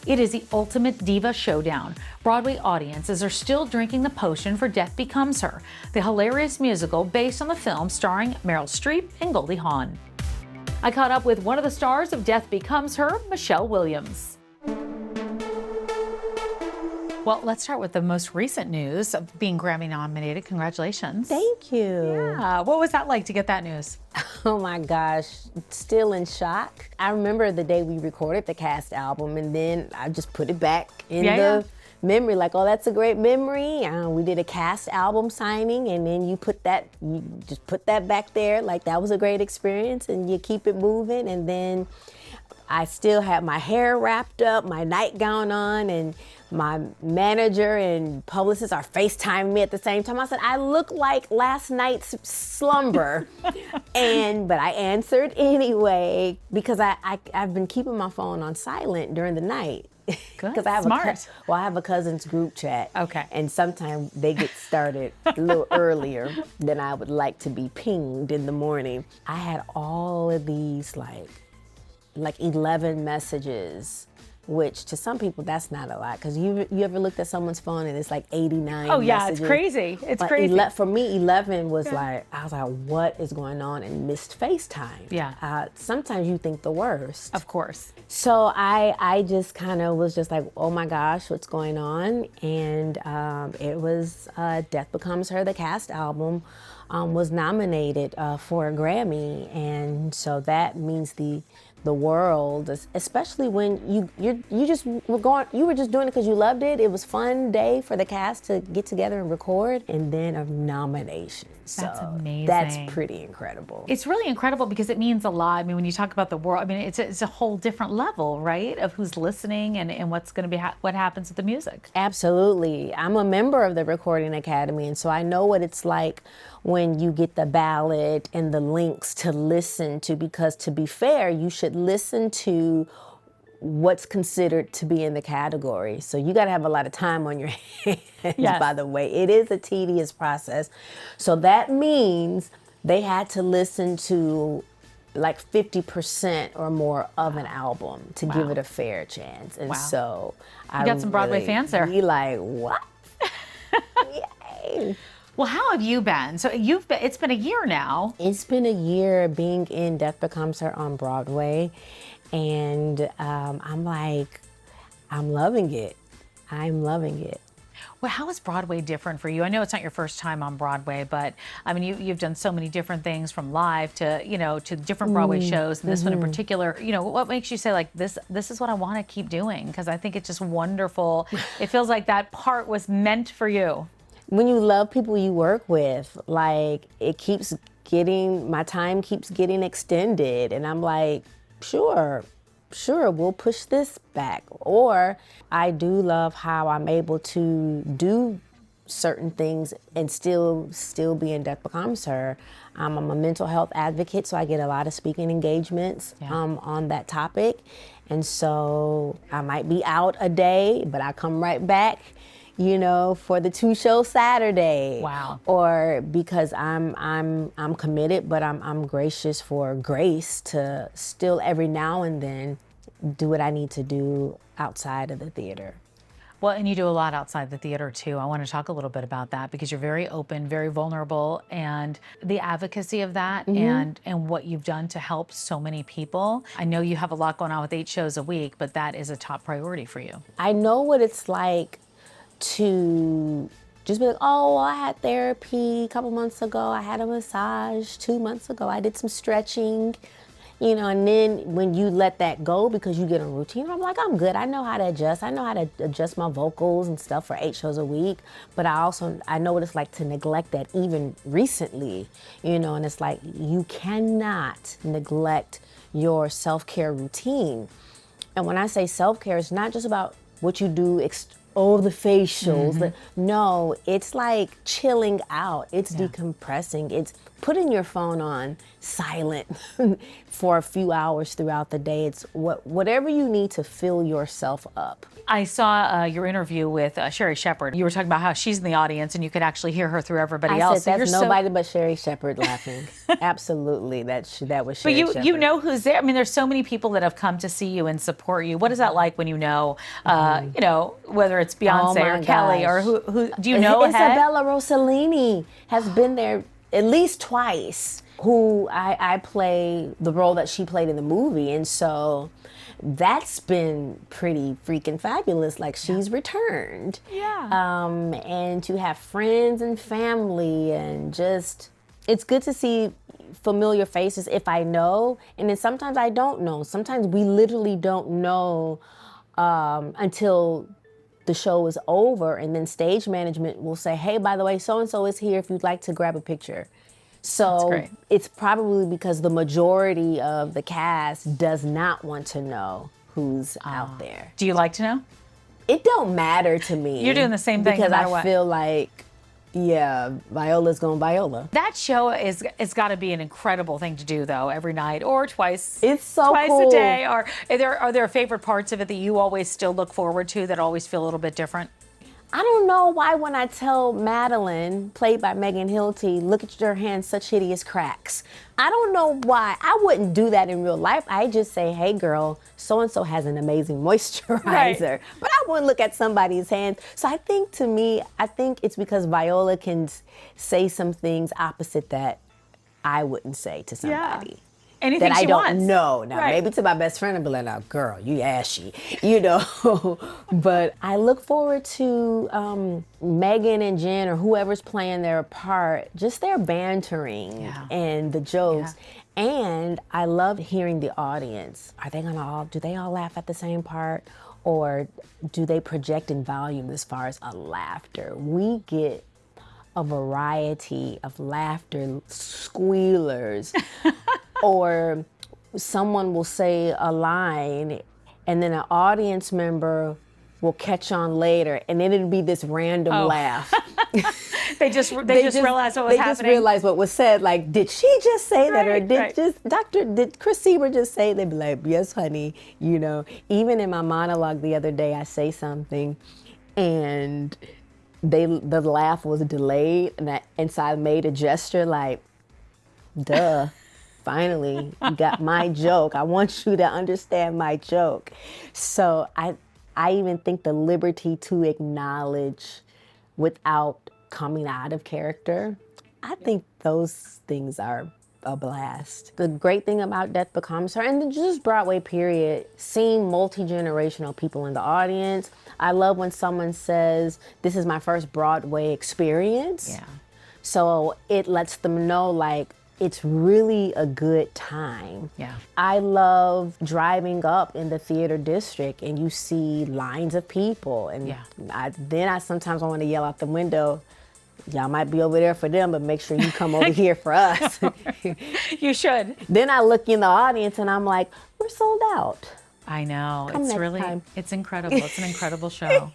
It is the ultimate diva showdown. Broadway audiences are still drinking the potion for Death Becomes Her, the hilarious musical based on the film starring Meryl Streep and Goldie Hawn. I caught up with one of the stars of Death Becomes Her, Michelle Williams. Well, let's start with the most recent news of being Grammy nominated. Congratulations. Thank you. Yeah. What was that like to get that news? Oh my gosh, still in shock. I remember the day we recorded the cast album, and then I just put it back in the memory, like, oh, that's a great memory. We did a cast album signing, and then you just put that back there, like that was a great experience, and you keep it moving. And then I still had my hair wrapped up, my nightgown on, and my manager and publicist are FaceTiming me at the same time. I said, I look like last night's slumber. But I answered anyway, because I've been keeping my phone on silent during the night. Good, Because I have smart. I have a cousin's group chat. Okay. And sometimes they get started a little earlier than I would like to be pinged in the morning. I had all of these like 11 messages, which to some people that's not a lot, because you ever looked at someone's phone and it's like 89 Oh yeah, messages? it's crazy. It's But crazy. For me, 11 was like, I was like, what is going on? And missed FaceTime. Yeah. Sometimes you think the worst. Of course. So I just kind of was just like, oh my gosh, what's going on? And it was Death Becomes Her, the cast album, was nominated for a Grammy. And so that means the world, especially when you were just doing it because you loved it. It was a fun day for the cast to get together and record, and then a nomination. That's amazing. That's pretty incredible. It's really incredible because it means a lot. I mean, when you talk about the world, I mean, it's a whole different level, right, of who's listening and what's going to be what happens with the music. Absolutely. I'm a member of the Recording Academy, and so I know what it's like when you get the ballot and the links to listen to, because to be fair, you should listen to what's considered to be in the category. So you got to have a lot of time on your hands, Yes. By the way. It is a tedious process. So that means they had to listen to like 50% or more of an album to give it a fair chance. And so You got some Broadway fans there. Be like, what? Yay. Well, how have you been? So it's been a year now. It's been a year being in Death Becomes Her on Broadway, and I'm loving it. I'm loving it. Well, how is Broadway different for you? I know it's not your first time on Broadway, but I mean, you've done so many different things, from live to, to different Broadway shows, and this one in particular. What makes you say, like, this is what I want to keep doing? Because I think it's just wonderful. It feels like that part was meant for you. When you love people you work with, like, my time keeps getting extended, and I'm like, sure, we'll push this back. Or I do love how I'm able to do certain things and still be in Death Becomes Her. I'm a mental health advocate, so I get a lot of speaking engagements on that topic. And so I might be out a day, but I come right back, for the 2-show Saturday. Wow. Or because I'm committed, but I'm gracious for grace to still every now and then do what I need to do outside of the theater. Well, and you do a lot outside the theater too. I want to talk a little bit about that, because you're very open, very vulnerable, and the advocacy of that and what you've done to help so many people. I know you have a lot going on with 8 shows a week, but that is a top priority for you. I know what it's like to just be like, oh, well, I had therapy a couple months ago. I had a massage 2 months ago. I did some stretching, and then when you let that go because you get a routine, I'm like, I'm good. I know how to adjust. I know how to adjust my vocals and stuff for 8 shows a week. But I know what it's like to neglect that even recently, and it's like, you cannot neglect your self-care routine. And when I say self-care, it's not just about what you do the facials. No, it's like chilling out. It's decompressing. It's putting your phone on silent for a few hours throughout the day. It's whatever you need to fill yourself up. I saw your interview with Sherry Shepherd. You were talking about how she's in the audience and you could actually hear her through everybody I else. said, that's nobody but Sherry Shepherd laughing. Absolutely, that was Sherry Shepherd. But you know who's there. I mean, there's so many people that have come to see you and support you. What is that like when you know, whether it's Beyonce or Kelly or who do you know ahead? Isabella Rossellini has been there at least twice, who I play the role that she played in the movie. And so that's been pretty freaking fabulous. Like, she's returned. Yeah. And to have friends and family, and just, it's good to see familiar faces if I know. And then sometimes I don't know. Sometimes we literally don't know until the show is over, and then stage management will say, hey, by the way, so-and-so is here if you'd like to grab a picture. So it's probably because the majority of the cast does not want to know who's out there. Do you like to know? It don't matter to me. You're doing the same thing because no matter I what. feel like, yeah, Viola's going Viola. That show it's got to be an incredible thing to do, though, every night or twice. It's so twice cool. a day. Or are there favorite parts of it that you always still look forward to that always feel a little bit different? I don't know why when I tell Madeline, played by Megan Hilty, look at your hands, such hideous cracks. I don't know why. I wouldn't do that in real life. I just say, hey girl, so-and-so has an amazing moisturizer. Right. But I wouldn't look at somebody's hands. So I think it's because Viola can say some things opposite that I wouldn't say to somebody. Yeah. Anything that I she don't wants. know. Now, maybe to my best friend, I'd be like, oh, girl, you ashy, But I look forward to Megan and Jen or whoever's playing their part, just their bantering and the jokes. Yeah. And I love hearing the audience. Do they all laugh at the same part? Or do they project in volume as far as a laughter? We get a variety of laughter, squealers, or someone will say a line and then an audience member will catch on later, and then it'll be this random laugh. They just realized what was happening. They just realized what was said. Like, did she just say that, or did Chris Sieber just say? They'd be like, yes, honey. Even in my monologue the other day, I say something, and the laugh was delayed, and so I made a gesture like, duh. Finally, you got my joke. I want you to understand my joke. So I even think the liberty to acknowledge without coming out of character, I think those things are a blast. The great thing about Death Becomes Her, and just Broadway period, seeing multi-generational people in the audience. I love when someone says, this is my first Broadway experience. Yeah. So it lets them know, like, it's really a good time. Yeah. I love driving up in the theater district and you see lines of people. And then I sometimes want to yell out the window, y'all might be over there for them, but make sure you come over here for us. You should. Then I look in the audience and I'm like, we're sold out. I know. Come it's next really, time. It's incredible. It's an incredible show.